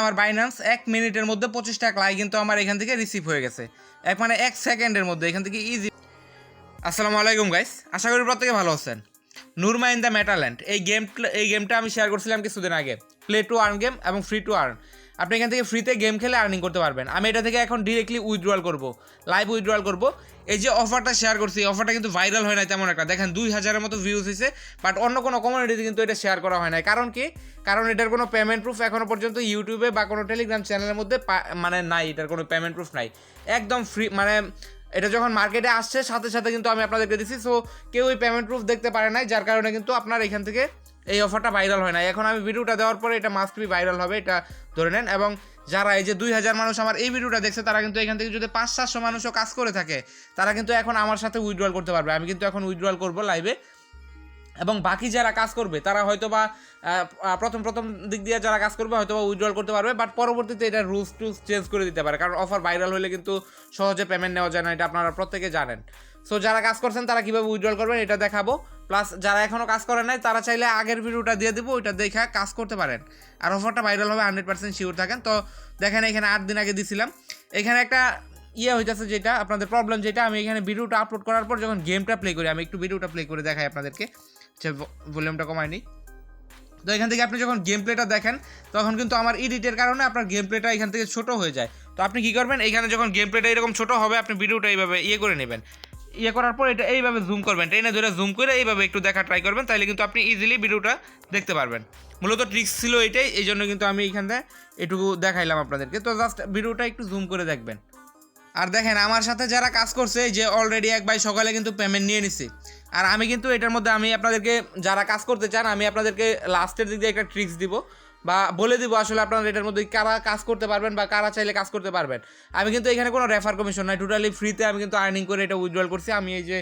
আমার বাইন্যান্স 1 মিনিটের মধ্যে 25টা ক্লাই কিন্তু আমার এখান থেকে রিসিভ হয়ে গেছে, মানে 1 সেকেন্ডের মধ্যে এখান থেকে ইজি। আসসালামু আলাইকুম গাইস, আশা করি প্রত্যেকে ভালো আছেন। নুরমা ইন দ্য মেটাল্যান্ড এই গেমটা আমি শেয়ার করছিলাম কিছুদিন আগে। প্লে টু আর্ন গেম এবং ফ্রি টু আর্ন। আপনি এখান থেকে ফ্রিতে গেম খেলে আর্নিং করতে পারবেন। আমি এটা থেকে এখন ডিরেক্টলি উইথড্রয়াল করব, লাইভ উইথড্রয়াল করব। এই যে অফারটা শেয়ার করছি, এই অফারটা কিন্তু ভাইরাল হয় না তেমন একটা। দেখেন 2000-এর মতো ভিউজ হয়েছে, বাট অন্য কোনো কমিউনিটিতে কিন্তু এটা শেয়ার করা হয় না। কারণ কি? কারণ এটার কোনো পেমেন্ট প্রুফ এখনো পর্যন্ত ইউটিউবে বা কোনো টেলিগ্রাম চ্যানেলের মধ্যে মানে নাই, এটার কোনো পেমেন্ট প্রুফ নাই। একদম ফ্রি, মানে এটা যখন মার্কেটে আসছে সাথে সাথে কিন্তু আমি আপনাদেরকে দিচ্ছি। সো কেউ ওই পেমেন্ট প্রুফ দেখতে পারে নাই, যার কারণে কিন্তু আপনার এখান থেকে এই অফারটা ভাইরাল হয় না। এখন আমি ভিডিওটা দেওয়ার পরে এটা মাস্ট বি ভাইরাল হবে, এটা ধরে নেন। এবং যারা এই যে 2000 মানুষ আমার এই ভিডিওটা দেখছে, তারা কিন্তু এখান থেকে যদি 500-700 মানুষও কাজ করে থাকে, তারা কিন্তু এখন আমার সাথে উইথড্রয়াল করতে পারবে। আমি কিন্তু এখন উইথড্রয়াল করবো লাইভে, এবং বাকি যারা কাজ করবে তারা হয়তো বা প্রথম দিক দিয়ে যারা কাজ করবে হয়তো বা উইথড্রয়াল করতে পারবে, বাট পরবর্তীতে এটা রুলস টুলস চেঞ্জ করে দিতে পারে। কারণ অফার ভাইরাল হলে কিন্তু সহজে পেমেন্ট নেওয়া যায় না, এটা আপনারা প্রত্যেকে জানেন। সো যারা কাজ করছেন তারা কীভাবে উইথড্রয়াল করবেন এটা দেখাবো। প্লাস যারা এখনও কাজ করে নাই তারা চাইলে আগের ভিডিওটা দিয়ে দেবো, ওইটা দেখে কাজ করতে পারেন। আর অফারটা ভাইরাল হবে 100% শিওর থাকেন। তো দেখেন এখানে 8 দিন আগে দিছিলাম। এখানে একটা হইতেছে যেটা আপনাদের প্রবলেম, যেটা আমি এখানে ভিডিওটা আপলোড করার পর যখন গেমটা প্লে করি, আমি একটু ভিডিওটা প্লে করে দেখাই আপনাদেরকে। ভলিউমটা কমায়নি। তো এখান থেকে আপনি যখন গেম প্লেটা দেখেন, তখন কিন্তু আমার এডিটের কারণে আপনার গেম প্লেটা এখান থেকে ছোট হয়ে যায়। তো আপনি কী করবেন, এখানে যখন গেম প্লেটা এরকম ছোট হবে, আপনি ভিডিওটা এইভাবে করে নেবেন। করার পর এটা এইভাবে জুম করবেন, টেনে ধরে জুম করে এইভাবে একটু দেখা ট্রাই করবেন, তাহলে কিন্তু আপনি ইজিলি ভিডিওটা দেখতে পারবেন। মূলত ট্রিক্স ছিল এটাই, এই জন্য কিন্তু আমি এখানে এটুকু দেখাইলাম আপনাদেরকে। তো জাস্ট ভিডিওটা একটু জুম করে দেখবেন। আর দেখেন আমার সাথে যারা কাজ করছে, যে অলরেডি এক ভাই সকালে কিন্তু পেমেন্ট নিয়ে নিছি। আর আমি কিন্তু এটার মধ্যে আমি আপনাদেরকে, যারা কাজ করতে চান, আমি আপনাদেরকে লাস্টের দিক দিয়ে একটা ট্রিক্স দিব বা বলে দিব আসলে আপনারা এটার মধ্যে কারা কাজ করতে পারবেন বা কারা চাইলে কাজ করতে পারবেন। আমি কিন্তু এখানে কোনো রেফার কমিশন নাই, টোটালি ফ্রিতে আমি কিন্তু আর্নিং করে এটা উইথড্রয়াল করছি। আমি এই যে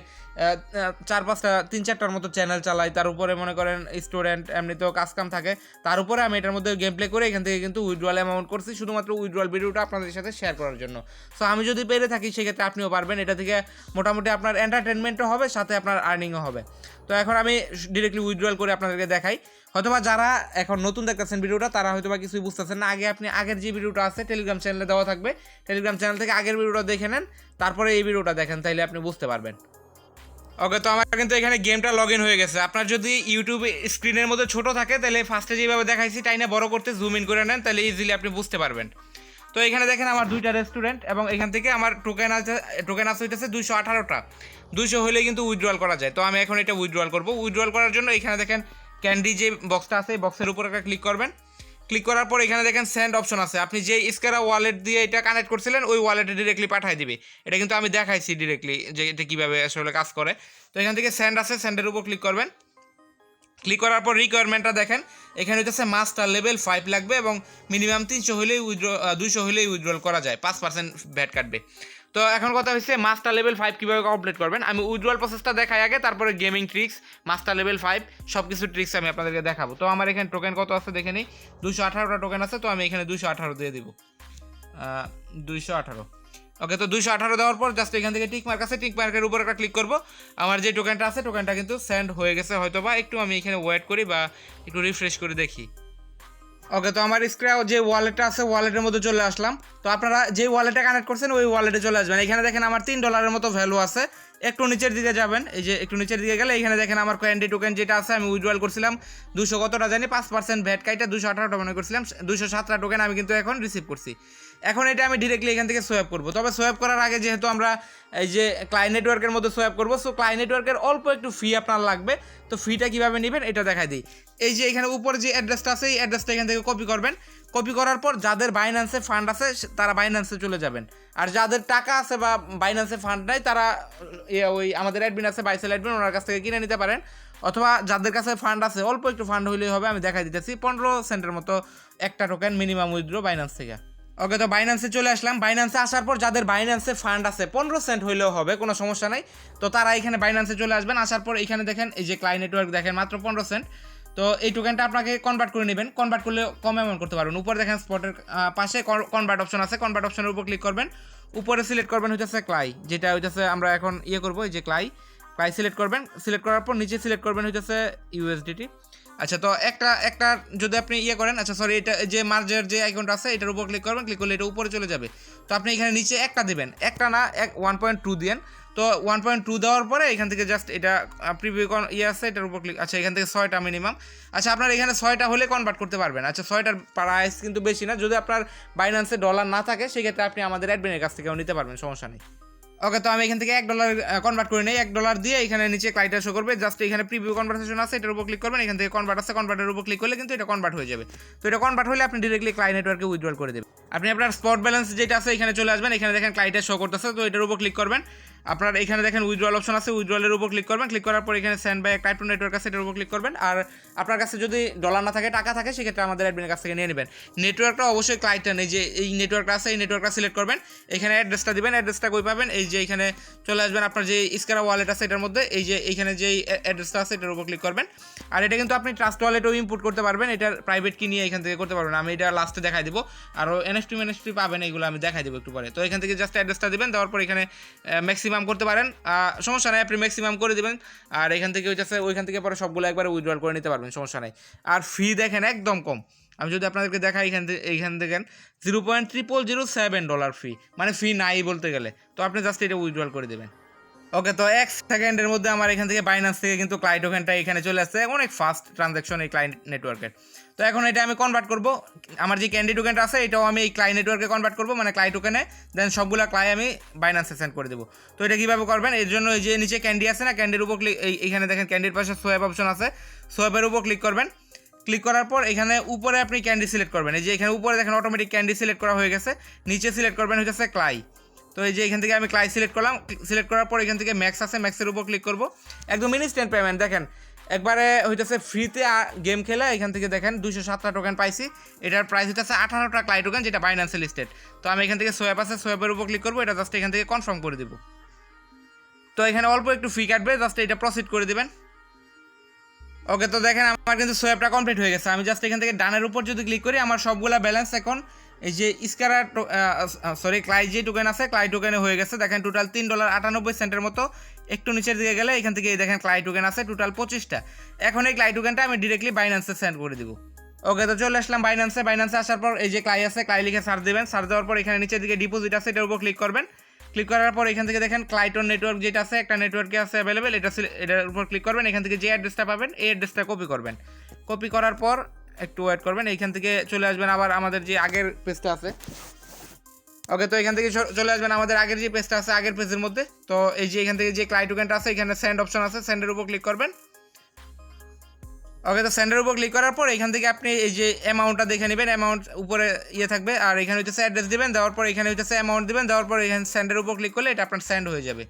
3-4টার মতো চ্যানেল চালাই, তার উপরে মনে করেন স্টুডেন্ট এমনিতেও কাজকাম থাকে, তার উপরে আমি এটার মধ্যে গেম প্লে করে এখান থেকে কিন্তু উইথড্রয়াল অ্যামাউন্ট করছি, শুধুমাত্র উইথড্রয়াল ভিডিওটা আপনাদের সাথে শেয়ার করার জন্য। সো আমি যদি পেরে থাকি সেক্ষেত্রে আপনিও পারবেন। এটা থেকে মোটামুটি আপনার এন্টারটেনমেন্টও হবে, সাথে আপনার আর্নিংও হবে। তো এখন আমি ডিরেক্টলি উইথড্রয়াল করে আপনাদেরকে দেখাই। হয়তোবা যারা এখন নতুন দেখতেছেন ভিডিওটা, তারা হয়তোবা কিছুই বুঝতেছেন না। আপনি আগের যে ভিডিওটা আছে টেলিগ্রাম চ্যানেলে দেওয়া থাকবে, টেলিগ্রাম চ্যানেল থেকে আগের ভিডিওটা দেখে নেন, তারপরে এই ভিডিওটা দেখেন, তাইলে আপনি বুঝতে পারবেন। ওকে, তো আমার কিন্তু এখানে গেমটা লগ ইন হয়ে গেছে। আপনার যদি ইউটিউবে স্ক্রিনের মধ্যে ছোট থাকে, তাহলে ফার্স্টে যেভাবে দেখাইছি তাই না বড় করতে জুম ইন করে নেন, তাহলে ইজিলি আপনি বুঝতে পারবেন। তো এখানে দেখেন আমার 2টা রেস্টুরেন্ট, এবং এখান থেকে আমার টোকেন আছে হইতেছে 218টা। 200 হলে কিন্তু উইথড্রয়াল করা যায়। তো আমি এখন এটা উইথড্রয়াল করবো। উইথড্রয়াল করার জন্য এখানে দেখেন ক্যান্ডি যে বক্সটা আছে, এই বক্সের উপর একটা ক্লিক করবেন। ক্লিক করার পর এখানে দেখেন সেন্ড অপশন আছে। আপনি যে স্কারা ওয়ালেট দিয়ে এটা কানেক্ট করছিলেন, ওই ওয়ালেটে ডিরেক্টলি পাঠিয়ে দিবে। এটা কিন্তু আমি দেখাইছি ডিরেক্টলি যে এটা কীভাবে আসলে কাজ করে। তো এখান থেকে সেন্ড আছে, সেন্ডের উপর ক্লিক করবেন। ক্লিক করার পর রিকোয়ারমেন্টটা দেখেন, এখানে হচ্ছে মাস্টার লেভেল 5 লাগবে, এবং মিনিমাম 300 হলেই 200 হলেই উইথড্রল করা যায়, 5% ভ্যাট কাটবে। তো এখন কথা হচ্ছে মাস্টার লেভেল 5 কীভাবে কমপ্লিট করবেন। আমি উইথড্রল প্রসেসটা দেখাই আগে, তারপরে গেমিং ট্রিক্স, মাস্টার লেভেল 5 সব কিছু ট্রিক্স আমি আপনাদেরকে দেখাবো। তো আমার এখানে টোকেন কত আছে দেখে নিই, 218টা টোকেন আছে। তো আমি এখানে 218 দিয়ে দিব, 218। ওকে, তো 218 দেওয়ার পর জাস্ট এখান থেকে টিক মার্ক আছে, টিক মার্কের উপর একটা ক্লিক করবো। আমার যে টোকেনটা আছে, টোকেনটা কিন্তু সেন্ড হয়ে গেছে হয়তো বা। একটু আমি এখানে ওয়েট করি বা একটু রিফ্রেশ করে দেখি। ওকে, তো আমার স্ক্র্যাচ যে ওয়ালেটটা আছে, ওয়ালেটের মধ্যে চলে আসলাম। তো আপনারা যে ওয়ালেটে কানেক্ট করছেন ওই ওয়ালেটে চলে আসবেন। এখানে দেখেন আমার $3 মতো ভ্যালু আছে। একটু নিচের দিকে যাবেন, এই যে একটু নিচের দিকে গেলে এখানে দেখেন আমার ক্যান্ডি টোকেন যেটা আছে, আমি উইথড্রয়াল করছিলাম 200 কতটা জানি, 5% ভ্যাট কাইটা 218টা মনে করছিলাম, 207টা টোকেন আমি কিন্তু এখন রিসিভ করছি। এখন এটা আমি ডিরেক্টলি এখান থেকে সোয়াপ করবো। তবে সোয়াপ করার আগে যেহেতু আমরা এই যে ক্লাই নেটওয়ার্কের মধ্যে সোয়াপ করবো, সো ক্লাই নেটওয়ার্কের অল্প একটু ফি আপনার লাগবে। তো ফিটা কীভাবে নেবেন এটা দেখাই দিই। এই যে এখানে উপরে যে অ্যাড্রেসটা আছে, এই অ্যাড্রেসটা এখান থেকে কপি করবেন। কপি করার পর যাদের বাইন্যান্সে ফান্ড আছে তারা বাইন্যান্সে চলে যাবেন, আর যাদের টাকা আছে বা বাইন্যান্সে ফান্ড নাই তারা ওই আমাদের অ্যাডমিন আছে, বাইসেল অ্যাডমিন, ওনার কাছ থেকে কিনে নিতে পারেন। অথবা যাদের কাছে ফান্ড আছে, অল্প একটু ফান্ড হইলেই হবে। আমি দেখাই দিতেছি, 15 সেন্টের মতো একটা টোকেন মিনিমাম উইথড্র বাইন্যান্স থেকে। ওকে, তো বাইন্যান্সে চলে আসলাম। বাইন্যান্সে আসার পর যাদের বাইন্যান্সে ফান্ড আছে 15 সেন্ট হইলেও হবে, কোনো সমস্যা নাই। তো তারা এখানে বাইন্যান্সে চলে আসবেন। আসার পর এখানে দেখেন এই যে ক্লাই নেটওয়ার্ক দেখেন মাত্র 15 সেন্ট। তো এই টোকেনটা আপনাকে কনভার্ট করে নেবেন। কনভার্ট করলে কম অ্যামাউন্ট করতে পারবেন। উপরে দেখেন স্পটের পাশে কনভার্ট অপশন আছে, কনভার্ট অপশনের উপর ক্লিক করবেন। উপরে সিলেক্ট করবেন হচ্ছে ক্লাই, যেটা হচ্ছে আমরা এখন করবো, এই যে ক্লাই সিলেক্ট করবেন। সিলেক্ট করার পর নিচে সিলেক্ট করবেন হচ্ছে ইউএসডিটি। আচ্ছা, তো একটা একটা যদি আপনি ইয়ে করেন, আচ্ছা সরি, এটা যে মার্জের যে আইকনটা আছে এটার উপর ক্লিক করবেন, ক্লিক করলে এটা উপরে চলে যাবে। তো আপনি এখানে নিচে একটা দিবেন, একটা না 1.2 দিয়েন। তো 1.2 দেওয়ার পরে এখান থেকে জাস্ট এটা প্রিভিউ ইয়ে আছে এটার উপর ক্লিক, আচ্ছা এখান থেকে 6টা মিনিমাম। আচ্ছা, আপনার এখানে 6টা হলে কনভার্ট করতে পারবেন। আচ্ছা, 6টার প্রাইস কিন্তু বেশি না, যদি আপনার বাইন্যান্সে ডলার না থাকে সেক্ষেত্রে আপনি আমাদের অ্যাডমিনের কাছ থেকেও নিতে পারবেন, সমস্যা নেই। ওকে, তো আমি এখান থেকে $1 কনভার্ট করে নেই। $1 দিয়ে এখানে নিচে ক্লাইন্টটা শো করবে, জাস্ট এখানে প্রিভিউ কনভারসেশন আছে এটার উপর ক্লিক করবেন, এখান থেকে কনভার্ট আছে, কনভার্টের উপর ক্লিক করলে কিন্তু এটা কনভার্ট হয়ে যাবে। তো এটা কনভার্ট হলে আপনি ডিরেক্টলি ক্লায়েন্ট নেটওয়ার্কে উইথড্রল করে দেবেন। আপনি আপনার স্পট ব্যালেন্স যেটা আছে এখানে চলে আসবেন, এখানে দেখেন ক্লায়েন্টের শো করতেছে, তো এটার উপর ক্লিক করবেন। আপনার এখানে দেখেন উইথড্রল অপশন আছে, উইথড্রলের উপর ক্লিক করবেন, ক্লিক করার পর এখানে send by type to network আছে এটার উপর ক্লিক করবেন। আর আপনার কাছে যদি ডলার না থাকে, টাকা থাকে, সেক্ষেত্রে আমাদের অ্যাডমিনের কাছ থেকে নিয়ে নেবেন। নেটওয়ার্কটা অবশ্যই ক্লায়েন্টটা নেই, যে এই নেটওয়ার্কটা আছে এই নেটওয়ার্কটা সিলেক্ট করবেন, এখানে অ্যাড্রেসটা দিবেন। অ্যাড্রেসটা কই পাবেন, এই যে এখানে চলে আসবেন, আপনার যে ইস্কারা ওয়ালেট আছে এটার মধ্যে এই যে এইখানে যে অ্যাড্রেসটা আছে এটার উপর ক্লিক করবেন। আর এটা কিন্তু আপনি ট্রাস্ট ওয়ালেটও ইম্পোর্ট করতে পারবেন, এটার প্রাইভেট কি নিয়ে এখান থেকে করতে পারবেন। আমি এটা লাস্টে দেখাই দিব, আরও এনএফটি পাবেন, এইগুলো আমি দেখাই দেবো একটু পরে। তো এখান থেকে জাস্ট অ্যাড্রেসটা দিবেন, দেওয়ার পর এখানে ম্যাক্সিমাম করতে পারেন, সমস্যা নাই, আপনি ম্যাক্সিমাম করে দিবেন। আর এখান থেকে ওইখান থেকে পরে সবগুলো একবার উইথড্রল করে নিতে পারবেন, সমস্যা নাই। আর ফি দেখেন একদম কম, আমি যদি আপনাদেরকে দেখাই এইখান দেখেন $0.0007 ফি, মানে ফি নাই বলতে গেলে। তো আপনি জাস্ট এটা উইথড্রল করে দেবেন। ওকে, তো 1 সেকেন্ডের মধ্যে আমার এখান থেকে বাইন্যান্স থেকে কিন্তু ক্লায়েন্ট টোকেনটা এখানে চলে আসছে, অনেক ফাস্ট ট্রানজ্যাকশন এই ক্লায়েন্ট নেটওয়ার্কের। তো এখন এটা আমি কনভার্ট করব, আমার যে ক্যান্ডি টোকেনটা আছে এটাও আমি এই ক্লায়েন্ট নেটওয়ার্কে কনভার্ট করব, মানে ক্লায়েন্ট টোকেনে, দেন সবগুলো ক্লাই আমি বাইন্যান্সে সেন্ড করে দেবো। তো এটা কীভাবে করবেন, এর জন্য এই যে নিচে ক্যান্ডি আছে না, ক্যান্ডির উপর এইখানে দেখেন ক্যান্ডির পাশে সোয়াপ অপশন আছে, সোয়াপের উপর ক্লিক করবেন। ক্লিক করার পর এখানে উপরে আপনি ক্যান্ডি সিলেক্ট করবেন, এই যে এখানে উপরে দেখেন অটোমেটিক ক্যান্ডি সিলেক্ট করা হয়ে গেছে। নিচে সিলেক্ট করবেন হচ্ছে ক্লাই। তো এই যে এখান থেকে আমি ক্লাই সিলেক্ট করলাম, সিলেক্ট করার পর এখান থেকে ম্যাক্স আছে, ম্যাক্সের উপর ক্লিক করব। একদম ইনস্ট্যান্ট পেমেন্ট, দেখেন একবারে হইতেছে ফ্রিতে গেম খেলা। এখান থেকে দেখেন 207টা টোকেন পাইছি, এটার প্রাইস হইতেছে 18টা ক্লাই টোকেন, যেটা বাইন্যান্সে লিস্টেড। তো আমি এখান থেকে সোয়াপ আছে, সোয়াপের উপর ক্লিক করবো, এটা জাস্ট এখান থেকে কনফার্ম করে দিব। তো এখানে অল্প একটু ফি কাটবে, জাস্ট এটা প্রসিড করে দিবেন। ওকে, তো দেখেন আমার কিন্তু সোয়াপটা কমপ্লিট হয়ে গেছে। আমি জাস্ট এখান থেকে ডানের উপর যদি ক্লিক করি, আমার সবগুলা ব্যালেন্স এখন এই যে ইস্কারা ক্লাই যে টোকেন আছে ক্লাই টোকেনে হয়ে গেছে। দেখেন টোটাল $3.98 মতো। একটু নিচের দিকে গেলে এখান থেকে দেখেন ক্লাই টোকেন আছে টোটাল 25টা। এখন এই ক্লাই টোকেনটা আমি ডিরেক্টলি বাইন্যান্সে সেন্ড করে দিব। ওকে, তো চলে আসলাম বাইন্যান্সে আসার পর এই যে ক্লাই আছে, ক্লাই লিখে সার্চ দেবেন। সার্চ দেওয়ার পর এখানে নিচের দিকে ডিপোজিট আছে, এটার উপর ক্লিক করবেন। ক্লিক করার পর এখান থেকে দেখেন ক্লাইটন নেটওয়ার্ক যেটা আছে, একটা নেটওয়ার্কে আছে অ্যাভেলেবেল, এটার উপর ক্লিক করবেন। এখান থেকে যে অ্যাড্রেসটা পাবেন এই অ্যাড্রেসটা কপি করবেন। কপি করার পর একটু ওয়েট করবেন, এইখান থেকে চলে আসবেন আবার আমাদের যে আগের পেজটা আছে। ওকে, তো এখান থেকে চলে আসবেন আমাদের আগের যে পেজটা আছে, আগের পেজের মধ্যে। তো এই যে এখান থেকে যে ক্লাই টোকেনটা আছে এখানে সেন্ড অপশন আছে, সেন্ডের উপর ক্লিক করবেন। ওকে, তো সেন্ডের উপর ক্লিক করার পর এখান থেকে আপনি এই যে অ্যামাউন্টটা দেখে নেবেন, অ্যামাউন্ট উপরে ইয়ে থাকবে। আর এখানে হইতেছে অ্যাড্রেস দিবেন, দেওয়ার পর এখানে হইতেছে অ্যামাউন্ট দিবেন, দেওয়ার পর এখানে সেন্ডের উপর ক্লিক করলে এটা আপনার সেন্ড হয়ে যাবে।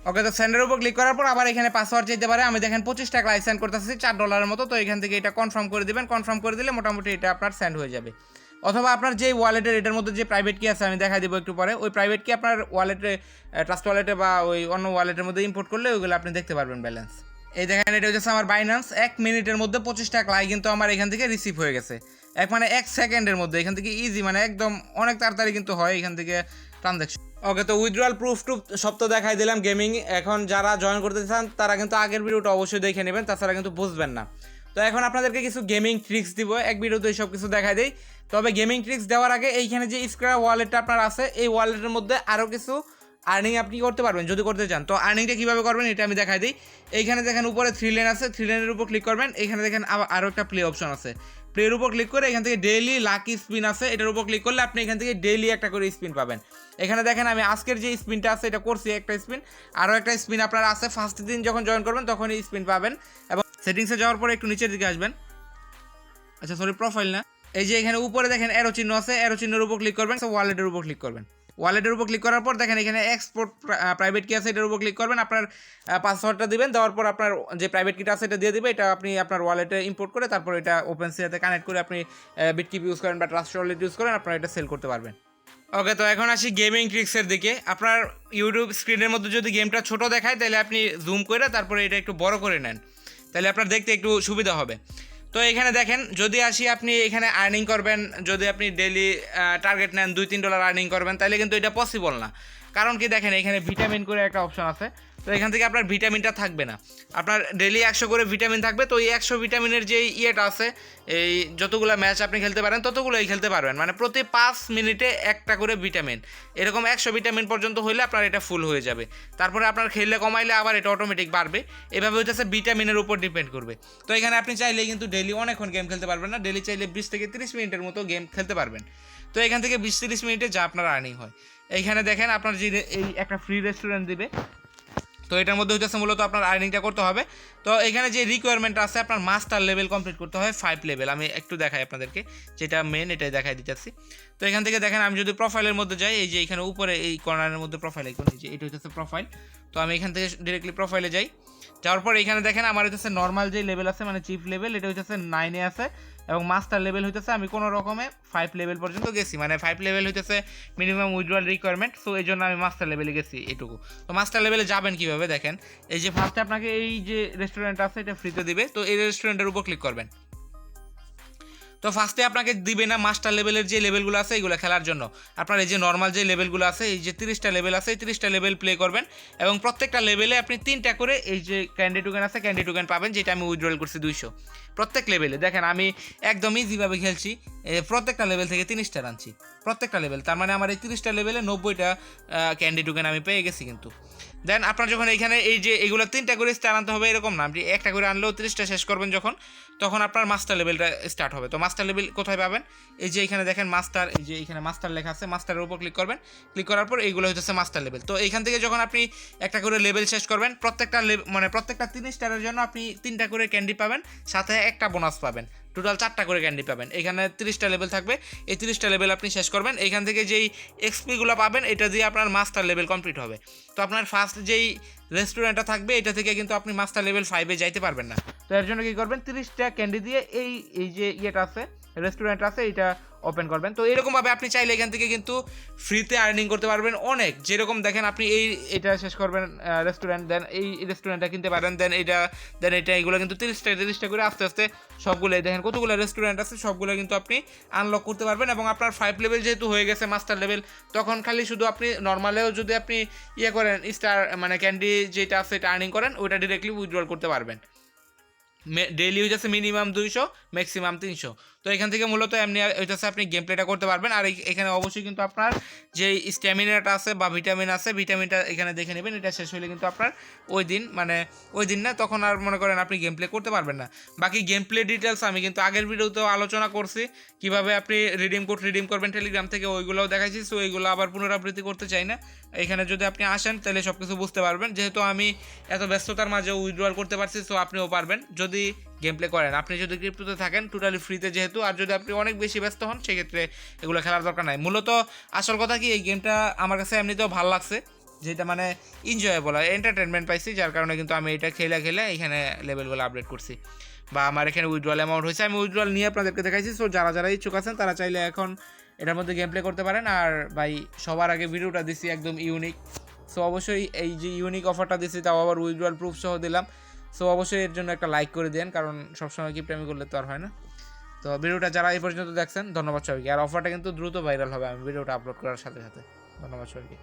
ওকে, তো সেন্ডের উপর ক্লিক করার পর আবার এখানে পাসওয়ার্ড চাইতে পারে। আমি দেখেন 25টা ক্লাই সেন্ড করতেছি $4 মতো। তো এখান থেকে এটা কনফার্ম করে দিবেন, কনফার্ম করে দিলে মোটামুটি এটা আপনার সেন্ড হয়ে যাবে। অথবা আপনার যে ওয়ালেটের এটার মধ্যে যে প্রাইভেট কি আছে আমি দেখা দেবো একটু পরে, ওই প্রাইভেট কি আপনার ওয়ালেটে ট্রাস্ট ওয়ালেটে বা ওই অন্য ওয়ালেটের মধ্যে ইম্পোর্ট করলে ওইগুলো আপনি দেখতে পারবেন ব্যালেন্স। এই দেখেন এটা হচ্ছে আমার বাইন্যান্স, 1 মিনিটের মধ্যে 25টা ক্লাই কিন্তু আমার এখান থেকে রিসিভ হয়ে গেছে। মানে 1 সেকেন্ডের মধ্যে এখান থেকে ইজি, মানে একদম অনেক তাড়াতাড়ি কিন্তু হয় এখান থেকে ট্রানজ্যাকশন। ওকে, তো উইথড্রয়াল প্রুফ সব তো দেখাই দিলাম গেমিং। এখন যারা জয়েন করতে চান তারা কিন্তু আগের ভিডিওটা অবশ্যই দেখে নেবেন, তাছাড়া কিন্তু বুঝবেন না। তো এখন আপনাদেরকে কিছু গেমিং ট্রিক্স দিব, এক ভিডিওতে সব কিছু দেখাই দেই। তবে গেমিং ট্রিক্স দেওয়ার আগে এইখানে যে স্ক্র্যাপ ওয়ালেটটা আপনার আছে এই ওয়ালেটের মধ্যে আরও কিছু আর্নিং আপনি করতে পারবেন যদি করতে চান। তো আর্নিংটা কীভাবে করবেন এটা আমি দেখাই দিই। এইখানে দেখেন উপরে 3 লেন আছে, 3 লেনের উপর ক্লিক করবেন। এখানে দেখেন আরও একটা প্লে অপশন আছে, প্লের উপর ক্লিক করে এখান থেকে ডেইলি লাকি স্পিন আছে, এটার উপর ক্লিক করলে আপনি এখান থেকে ডেইলি একটা করে স্পিন পাবেন। এখানে দেখেন আমি আজকের যে স্পিনটা আছে এটা করছি একটা স্পিন, আরও একটা স্পিন আপনার আছে। ফার্স্ট দিন যখন জয়েন করবেন তখনই স্পিন পাবেন। এবং সেটিংসে যাওয়ার পরে একটু নিচের দিকে আসবেন, আচ্ছা সরি প্রোফাইল না, এই যে এখানে উপরে দেখেন অ্যারো চিহ্ন আছে, অ্যারো চিহ্নের উপর ক্লিক করবেন, ওয়ালেটের উপর ক্লিক করবেন। ওয়ালেটের উপর ক্লিক করার পর দেখেন এখানে এক্সপোর্ট প্রাইভেট কি আছে এটার উপর ক্লিক করবেন। আপনার পাসওয়ার্ডটা দিবেন, দেওয়ার পর আপনার যে প্রাইভেট কিটা আছে এটা দিয়ে দিবে। এটা আপনি আপনার ওয়ালেটে ইম্পোর্ট করে তারপর এটা ওপেনসিয়াতে কানেক্ট করে আপনি বিটকিপ ইউজ করেন বা ট্রাস্ট ওয়ালেট ইউজ করেন, আপনারা এটা সেল করতে পারবেন। ওকে, তো এখন আসি গেমিং ট্রিক্সের দিকে। আপনার ইউটিউব স্ক্রিনের মধ্যে যদি গেমটা ছোট দেখায় তাহলে আপনি জুম করে তারপরে এটা একটু বড় করে নেন, তাহলে আপনার দেখতে একটু সুবিধা হবে। তো এখানে দেখেন যদি আসি আপনি এখানে আর্নিং করবেন, যদি আপনি ডেইলি টার্গেট নেন $2-3 আর্নিং করবেন, তাহলে কিন্তু এটা পসিবল না। কারণ কি দেখেন এখানে ভিটামিন করে একটা অপশন আছে। তো এখান থেকে আপনার ভিটামিনটা থাকবে না। আপনার ডেলি 100 করে ভিটামিন থাকবে। তো এই 100 ভিটামিনের যে ইয়েটা আছে, এই যতগুলো ম্যাচ আপনি খেলতে পারেন ততগুলোই খেলতে পারবেন, মানে প্রতি 5 মিনিটে একটা করে ভিটামিন, এরকম 100 ভিটামিন পর্যন্ত হইলে আপনার এটা ফুল হয়ে যাবে। তারপরে আপনার খেললে কমাইলে আবার এটা অটোমেটিক বাড়বে। এভাবে হইতেছে ভিটামিনের উপর ডিপেন্ড করবে। তো এখানে আপনি চাইলে কিন্তু ডেলি অনেকক্ষণ গেম খেলতে পারবেন না, ডেলি চাইলে 20 থেকে 30 মিনিটের মতো গেম খেলতে পারবেন। তো এখান থেকে 20-30 মিনিটে যা আপনার আর্নিং হয়। এইখানে দেখেন আপনার যে এই একটা ফ্রি রেস্টুরেন্ট দিবে, তো এটার মধ্যে হচ্ছে মূলত আপনার আর্নিংটা করতে হবে। তো এখানে যে রিকোয়ারমেন্ট আছে, আপনার মাস্টার লেভেল কমপ্লিট করতে হয় 5 লেভেল। আমি একটু দেখাই আপনাদেরকে, যেটা মেন এটাই দেখাই দিতেছি। তো এখান থেকে দেখেন আমি যদি প্রোফাইলের মধ্যে যাই, এই যে এখানে উপরে এই কর্নারের মধ্যে প্রোফাইল আইকন, এই যে এটা হচ্ছে প্রোফাইল। তো আমি এখান থেকে ডিরেক্টলি প্রোফাইলে যাই, যাওয়ার পর এখানে দেখেন আমার হচ্ছে নর্মাল যে লেভেল আছে, মানে চিফ লেভেল, এটা হচ্ছে 9 এ আছে, এবং মাস্টার লেভেল হইতেছে আমি কোনো রকমে 5 লেভেল পর্যন্ত গেছি, মানে 5 লেভেল হইতেছে মিনিমাম উইথড্রয়াল রিকোয়ারমেন্ট। সো এই জন্য আমি মাস্টার লেভেলে গেছি এটুকু। তো মাস্টার লেভেলে যাবেন কীভাবে দেখেন, এই যে ফার্স্টে আপনাকে এই যে রেস্টুরেন্ট আছে এটা ফ্রিতে দিবে। তো এই রেস্টুরেন্টের উপর ক্লিক করবেন। তো ফার্স্টে আপনাকে দিবে না মাস্টার লেভেলের যে লেভেলগুলো আছে এইগুলো খেলার জন্য। আপনার এই যে নর্মাল যে লেভেলগুলো আছে, এই যে 30টা লেভেল আছে, এই 30টা লেভেল প্লে করবেন, এবং প্রত্যেকটা লেভেলে আপনি 3টা করে এই যে ক্যান্ডি টোকেন আছে, ক্যান্ডি টোকেন পাবেন, যেটা আমি উইথড্রল করছি 200 প্রত্যেক লেভেলে। দেখেন আমি একদম ইজিভাবে খেলছি, প্রত্যেকটা লেভেল থেকে 30 স্টার আনছি, প্রত্যেকটা লেভেল। তার মানে আমার এই 30টা লেভেলে 90টা ক্যান্ডি টোকেন আমি পেয়ে গেছি কিন্তু। দেন আপনার যখন এইখানে এই যে এগুলো 3টা করে স্টার আনতে হবে এরকম না, আপনি একটা করে আনলেও 30টা শেষ করবেন যখন, তখন আপনার মাস্টার লেভেলটা স্টার্ট হবে। তো মাস্টার লেভেল কোথায় পাবেন, এই যে এখানে দেখেন মাস্টার, এই যে এখানে মাস্টার লেখা আছে, মাস্টারের উপর ক্লিক করবেন। ক্লিক করার পর এইগুলো হচ্ছে মাস্টার লেভেল। তো এইখান থেকে যখন আপনি একটা করে লেভেল শেষ করবেন, প্রত্যেকটা মানে প্রত্যেকটা 3 স্টারের জন্য আপনি 3টা করে ক্যান্ডি পাবেন, সাথে একটা বোনাস পাবেন, টোটাল 4টা করে ক্যান্ডি পাবেন। এখানে 30টা লেভেল থাকবে, এই 30টা লেভেল আপনি শেষ করবেন। এইখান থেকে যেই এক্সপিগুলো পাবেন এটা দিয়ে আপনার মাস্টার লেভেল কমপ্লিট হবে। তো আপনার ফার্স্ট যেই রেস্টুরেন্টটা থাকবে এটা থেকে কিন্তু আপনি মাস্টার লেভেল 5-এ যাইতে পারবেন না। তো এর জন্য কী করবেন, 30টা ক্যান্ডি দিয়ে এই যে ইয়েটা আছে, রেস্টুরেন্ট আছে, এটা ওপেন করবেন। তো এরকমভাবে আপনি চাইলে এখান থেকে কিন্তু ফ্রিতে আর্নিং করতে পারবেন অনেক। যেরকম দেখেন আপনি এটা শেষ করবেন রেস্টুরেন্ট, দেন এই রেস্টুরেন্টটা কিনতে পারেন, দেন এটা এগুলো কিন্তু 30টা করে আস্তে আস্তে সবগুলোই দেখেন কতগুলো রেস্টুরেন্ট আছে, সবগুলো কিন্তু আপনি আনলক করতে পারবেন। এবং আপনার 5 লেভেল যেহেতু হয়ে গেছে মাস্টার লেভেল, তখন খালি শুধু আপনি নর্মালেও যদি আপনি ইয়ে করেন স্টার মানে ক্যান্ডি যেটা আছে এটা আর্নিং করেন, ওইটা ডিরেক্টলি উইথড্রল করতে পারবেন। ডেইলি হইতেছে মিনিমাম 200, ম্যাক্সিমাম 300। তো এখান থেকে মূলত এমনি হইতেছে আপনি গেম প্লেটা করতে পারবেন। আর এখানে অবশ্যই কিন্তু আপনার যে স্ট্যামিনাটা আছে বা ভিটামিন আছে, ভিটামিনটা এখানে দেখে নেবেন। এটা শেষ হলে কিন্তু আপনার ওই দিন না, তখন আর মনে করেন আপনি গেম প্লে করতে পারবেন না। বাকি গেম প্লে ডিটেলস আমি কিন্তু আগের ভিডিওতেও আলোচনা করছি, কিভাবে আপনি রিডিম কোড রিডিম করবেন টেলিগ্রাম থেকে, ওইগুলোও দেখাইছি। সো এইগুলো আবার পুনরাবৃত্তি করতে চাই না। এখানে যদি আপনি আসেন তাহলে সব কিছু বুঝতে পারবেন। যেহেতু আমি এত ব্যস্ততার মাঝেও উইথড্রল করতে পারছি, সো আপনিও পারবেন যদি গেম প্লে করেন। আপনি যদি ক্রিপ্টোতে থাকেন টোটালি ফ্রিতে যেহেতু, আর যদি আপনি অনেক বেশি ব্যস্ত হন সেক্ষেত্রে এগুলো খেলার দরকার নাই। মূলত আসল কথা কি, এই গেমটা আমার কাছে এমনিতেও ভালো লাগছে, যেটা মানে এনজয়েবল আর এন্টারটেনমেন্ট পাইছি, যার কারণে কিন্তু আমি এটা খেলে এখানে লেভেলগুলো আপডেট করছি, বা আমার এখানে উইথড্রল অ্যামাউন্ট হয়েছে। আমি উইথড্রল নিয়ে আপনাদেরকে দেখাইছি। সো যারা ইচ্ছুক আছেন তারা চাইলে এখন এটার মধ্যে গেম প্লে করতে পারেন। আর ভাই সবার আগে ভিডিওটা দিছি একদম ইউনিক, সো অবশ্যই এই যে ইউনিক অফারটা দিছি, তাও আবার উইথড্রল প্রুফ সহ দিলাম। সো অবশ্যই এর জন্য একটা লাইক করে দেন, কারণ সবসময় কিপটামি করলে তো আর হয় না। তো ভিডিওটা যারা এই পর্যন্ত দেখছেন ধন্যবাদ সবাইকে। আর অফারটা কিন্তু দ্রুত ভাইরাল হবে আমি ভিডিওটা আপলোড করার সাথে সাথে। ধন্যবাদ সবাইকে।